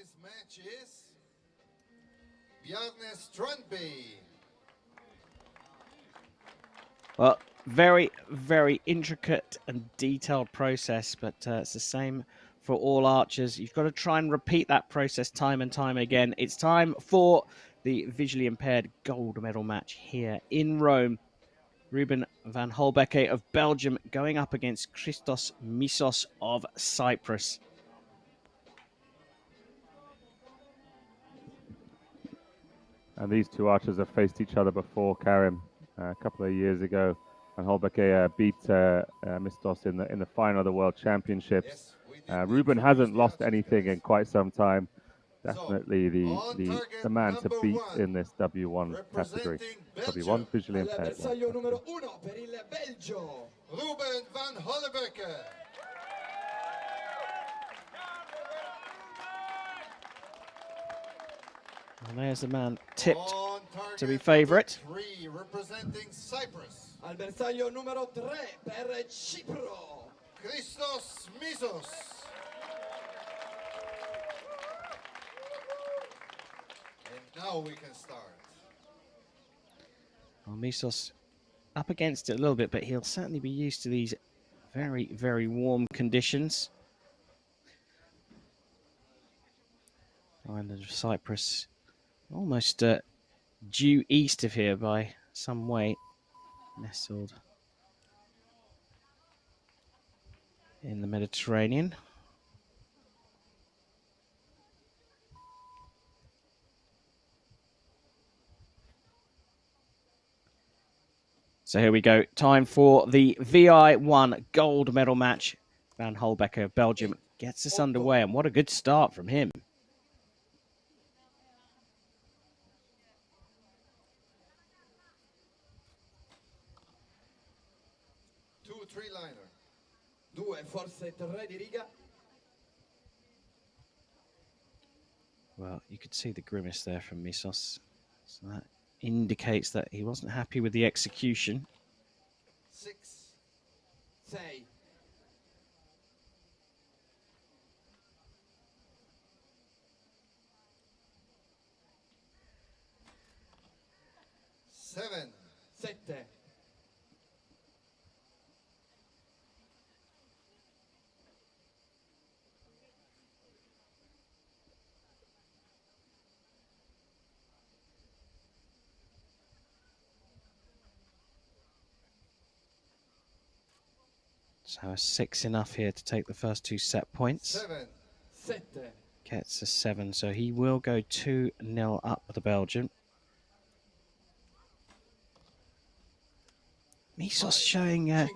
this match is Well, very, very intricate and detailed process, but it's the same for all archers. You've got to try and repeat that process time and time again. It's time for the visually impaired gold medal match here in Rome. Ruben Vanhollebeke of Belgium going up against Christos Matos of Cyprus. And these two archers have faced each other before, Karim, a couple of years ago. Vanhollebeke beat Matos in the final of the World Championships. Ruben hasn't lost anything in quite some time. Definitely the man to beat in this W1 category. W1 visually impaired. numero 1 per il Belgio, Ruben Vanhollebeke. And there's the man tipped to be favourite. Representing Cyprus. Al bersaglio numero 3 per Cipro, Christos Matos. And now we can start. Well, Matos up against it a little bit, but he'll certainly be used to these very, very warm conditions. Island of Cyprus, almost due east of here by some way, nestled in the Mediterranean. So here we go. Time for the VI1 gold medal match. Vanhollebeke of Belgium gets us underway, and what a good start from him. Three-liner. due forse tre di riga. Well, you could see the grimace there from Matos. So that indicates that he wasn't happy with the execution. 6. 6. 7. 7. So a 6 enough here to take the first 2 set points. 7. 7. Gets a 7, so he will go 2-0 up with the Belgian. Matos showing a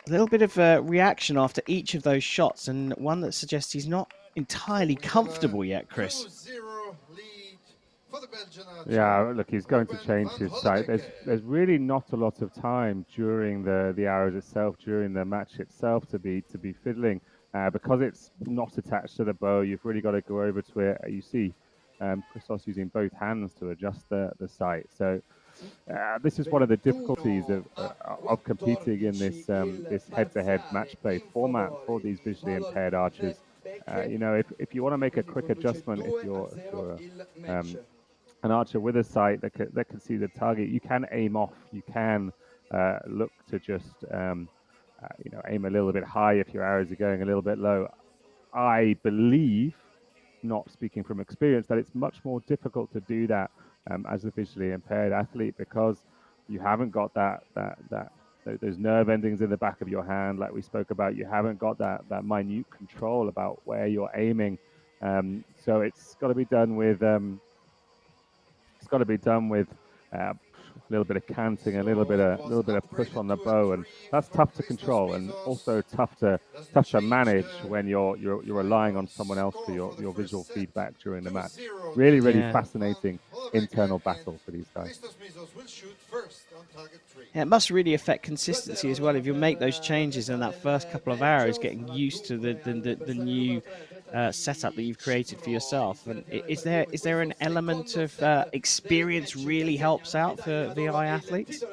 little bit of a reaction after each of those shots, and one that suggests he's not entirely comfortable yet, Chris. 2-0 lead for the Belgian archer. Yeah, look, he's going to change his sight. There's really not a lot of time during the arrows itself, during the match itself, to be fiddling. Because it's not attached to the bow, you've really got to go over to it. You see Christos using both hands to adjust the sight. So this is one of the difficulties of competing in this head-to-head match play format for these visually impaired archers. You know, if you want to make a quick adjustment, if you're an archer with a sight that can see the target, you can aim off. You can look to just you know, aim a little bit high if your arrows are going a little bit low. I believe, not speaking from experience, that it's much more difficult to do that as a visually impaired athlete, because you haven't got those nerve endings in the back of your hand, like we spoke about. You haven't got that minute control about where you're aiming. So it's got to be done with a little bit of canting, a little bit of push on the bow, and that's tough to control, and also tough to manage when you're relying on someone else for your visual feedback during the match. Really fascinating internal battle for these guys. Yeah, it must really affect consistency as well if you make those changes in that first couple of arrows, getting used to the new setup that you've created for yourself. And is there an element of experience really helps out for VI athletes?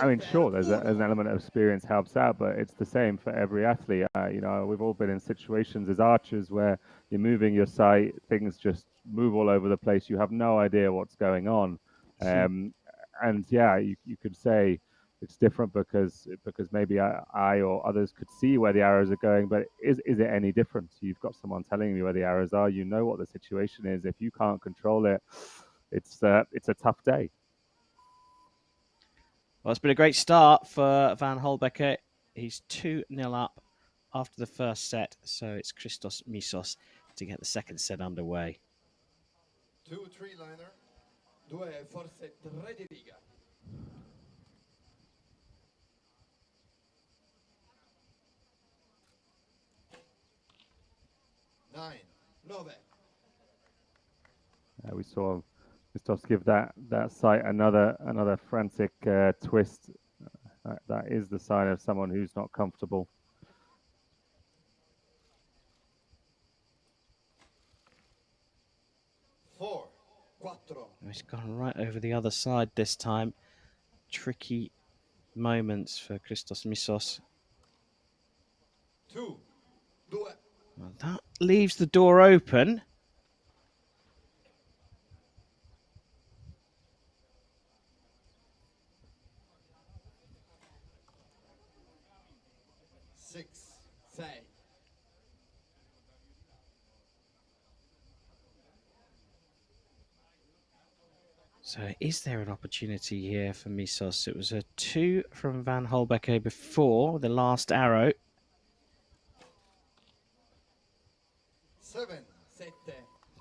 I mean, sure, there's an element of experience helps out, but it's the same for every athlete. You know, we've all been in situations as archers where you're moving your sight, things just move all over the place. You have no idea what's going on. And yeah, you could say it's different because maybe I or others could see where the arrows are going, but is it any different? You've got someone telling you where the arrows are. You know what the situation is. If you can't control it, it's a tough day. Well, it's been a great start for Vanhollebeke. He's 2-0 up after the first set, so it's Christos Misos to get the second set underway. 2 3-liner. 2, forse 3 di riga. 9. 9. We saw Christos give that sight another frantic twist. That is the sign of someone who's not comfortable. 4. 4. He's gone right over the other side this time. Tricky moments for Christos Misos. 2. 2. Well, that leaves the door open. 6. 6. So is there an opportunity here for Misos? It was a 2 from Vanhollebeke before the last arrow. 7. 7.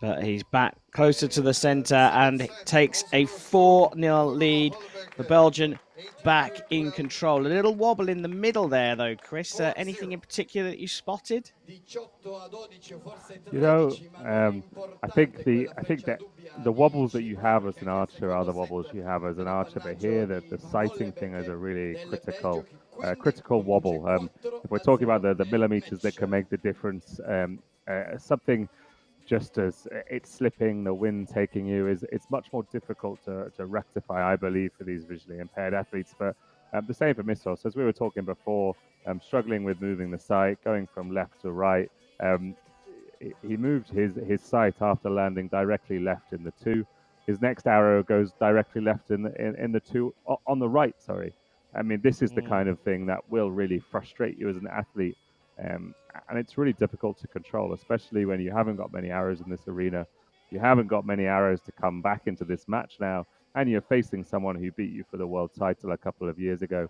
But he's back closer to the centre and takes a 4-0 lead. The Belgian back in control. A little wobble in the middle there, though, Chris. Anything in particular that you spotted? You know, I think that the wobbles that you have as an archer are the wobbles you have as an archer, but here the sighting thing is a really critical wobble. If we're talking about the millimeters that can make the difference, something just as it's slipping, the wind taking you, it's much more difficult to rectify, I believe, for these visually impaired athletes. But the same for Misos, as we were talking before, struggling with moving the sight, going from left to right. He moved his sight after landing directly left in the 2. His next arrow goes directly left in the 2 on the right. Sorry, I mean, this is the kind of thing that will really frustrate you as an athlete. And it's really difficult to control, especially when you haven't got many arrows in this arena. You haven't got many arrows to come back into this match now, and you're facing someone who beat you for the world title a couple of years ago.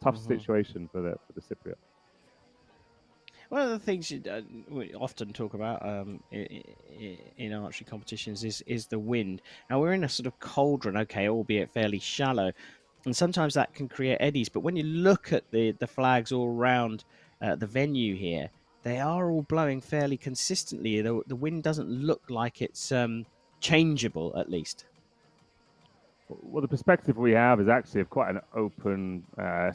Tough situation for the Cypriot. One of the things we often talk about in archery competitions is the wind. Now, we're in a sort of cauldron, okay, albeit fairly shallow, and sometimes that can create eddies. But when you look at the flags all around the venue here, they are all blowing fairly consistently. The wind doesn't look like it's changeable, at least. Well, the perspective we have is actually of quite an open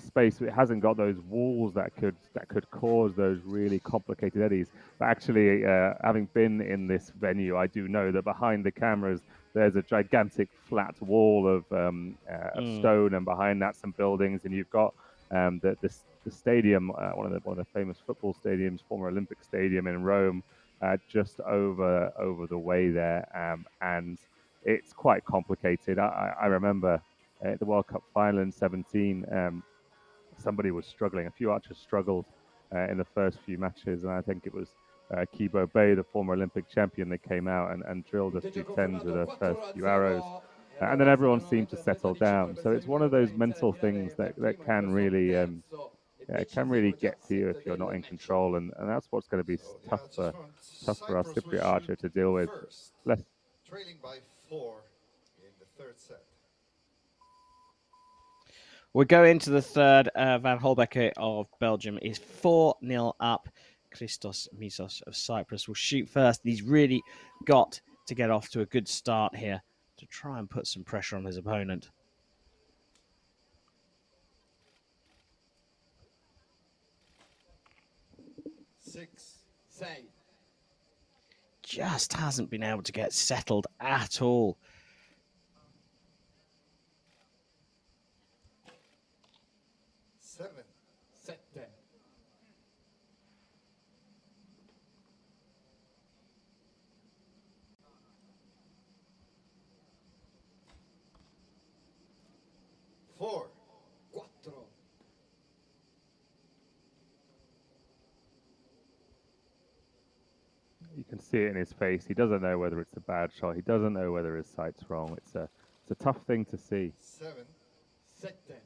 space. It hasn't got those walls that could cause those really complicated eddies. But actually, having been in this venue, I do know that behind the cameras there's a gigantic flat wall of stone, and behind that some buildings, and you've got the stadium, one of the famous football stadiums, former Olympic Stadium in Rome, just over the way there, and it's quite complicated. I remember at the World Cup final in 17, somebody was struggling. A few archers struggled in the first few matches, and I think it was Kibo Bay, the former Olympic champion, that came out and drilled a few tens with the first few arrows. And then everyone seemed to settle down. So it's one of those mental things that can really get to you if you're not in control, and that's what's going to be tough for our Cypriot archer to deal with. Trailing by 4 in the 3rd set. We'll go into the third. Vanhollebeke of Belgium is 4-0 up. Christos Misos of Cyprus will shoot first. He's really got to get off to a good start here to try and put some pressure on his opponent. 6. 6. just hasn't been able to get settled at all. Seven. Sette. Four. Quattro. You can see it in his face. He doesn't know whether it's a bad shot. He doesn't know whether his sight's wrong. It's a tough thing to see. Seven. Sette.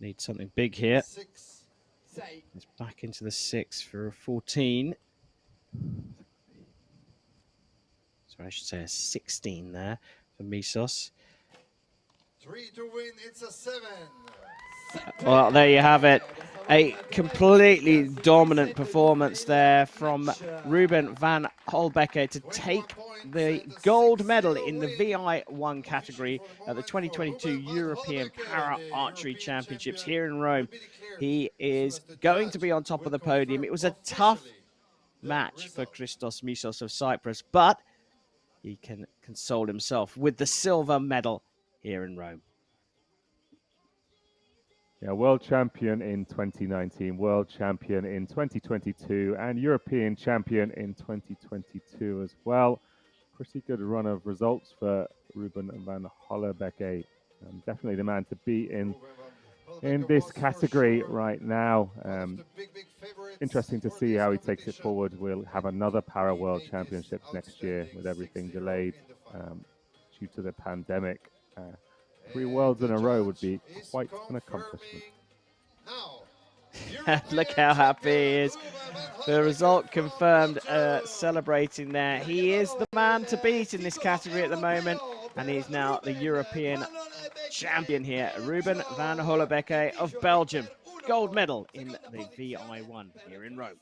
Need something big here. Six. Sei. It's back into the 6 for a 14. Sorry, I should say a 16 there for Matos. 3 to win. It's a 7. Well, there you have it. A completely dominant performance there from Ruben Vanhollebeke to take the gold medal in the VI1 category at the 2022 European Para Archery Championships here in Rome. He is going to be on top of the podium. It was a tough match for Christos Matos of Cyprus, but he can console himself with the silver medal here in Rome. Yeah, world champion in 2019, world champion in 2022, and European champion in 2022 as well. Pretty good run of results for Ruben Vanhollebeke. Definitely the man to beat in this category right now. Interesting to see how he takes it forward. We'll have another Para World Championships next year with everything delayed due to the pandemic. 3 worlds in a row would be quite an accomplishment. Look how happy he is. The result confirmed, celebrating there. He is the man to beat in this category at the moment, and he's now the European champion here. Ruben Vanhollebeke of Belgium, gold medal in the VI1 here in Rome.